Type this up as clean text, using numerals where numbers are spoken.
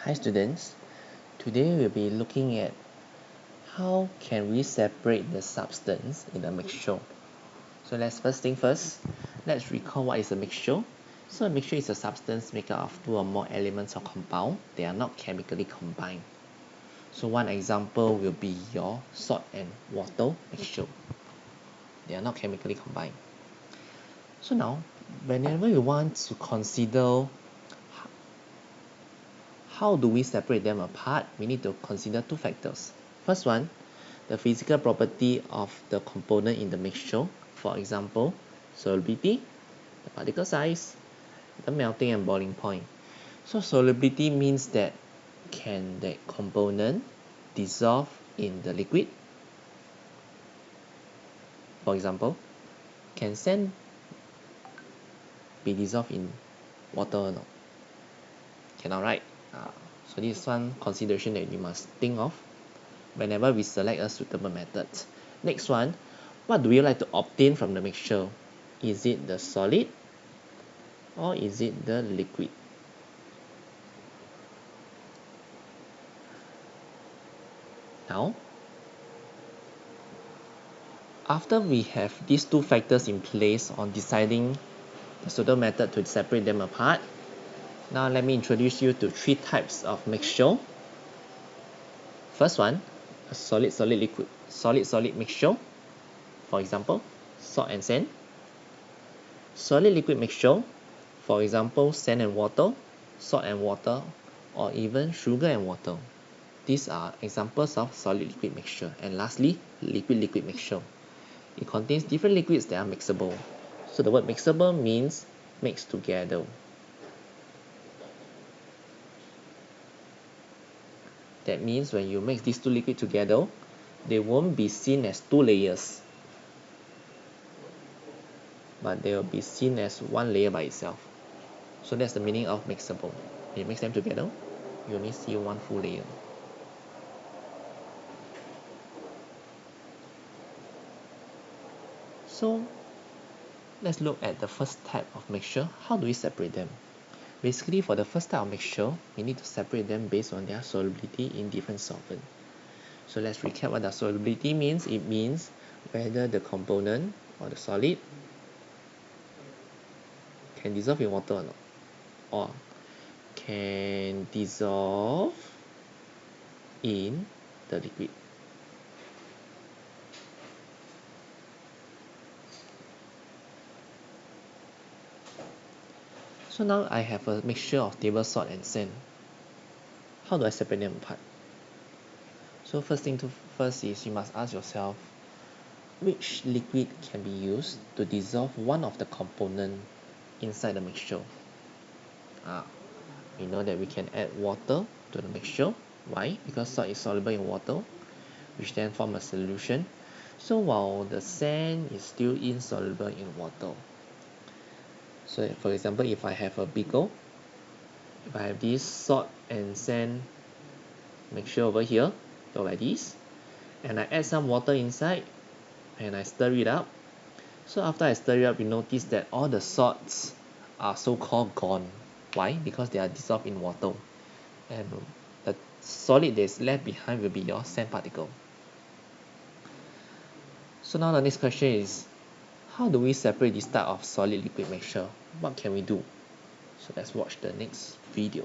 Hi students, today we'll be looking at how can we separate the substance in a mixture. So let's let's recall what is a mixture. So a mixture is a substance made up of two or more elements or compound. They are not chemically combined. So one example will be your salt and water mixture. They are not chemically combined. So now, whenever you want to consider how do we separate them apart, we need to consider two factors. First one, the physical property of the component in the mixture. For example, solubility, the particle size, the melting and boiling point. So solubility means that can the component dissolve in the liquid? For example, can sand be dissolved in water or not? Cannot, right? So this is one consideration that you must think of whenever we select a suitable method. Next one, what do we like to obtain from the mixture? Is it the solid or is it the liquid? Now, after we have these two factors in place on deciding the suitable method to separate them apart, now let me introduce you to three types of mixture. First one, a solid mixture. For example, salt and sand. Solid liquid mixture. For example, sand and water, salt and water, or even sugar and water. These are examples of solid liquid mixture. And lastly, liquid mixture. It contains different liquids that are mixable. So the word mixable means mixed together. That means when you mix these two liquids together, they won't be seen as two layers, but they will be seen as one layer by itself. So that's the meaning of mixable. When you mix them together, you only see one full layer. So let's look at the first type of mixture. How do we separate them? Basically, for the first type of mixture, we need to separate them based on their solubility in different solvent. So let's recap what the solubility means. It means whether the component or the solid can dissolve in water or not, or can dissolve in the liquid. So now I have a mixture of table salt and sand. How do I separate them apart? So first is you must ask yourself, which liquid can be used to dissolve one of the component inside the mixture? We know that we can add water to the mixture. Why? Because salt is soluble in water, which then form a solution. So while the sand is still insoluble in water. So for example, if I have a beaker, if I have this salt and sand mixture over here, so like this, and I add some water inside and I stir it up. So after I stir it up, you notice that all the salts are so-called gone. Why? Because they are dissolved in water, and the solid that is left behind will be your sand particle. So now the next question is, how do we separate this type of solid liquid mixture? What can we do? So let's watch the next video.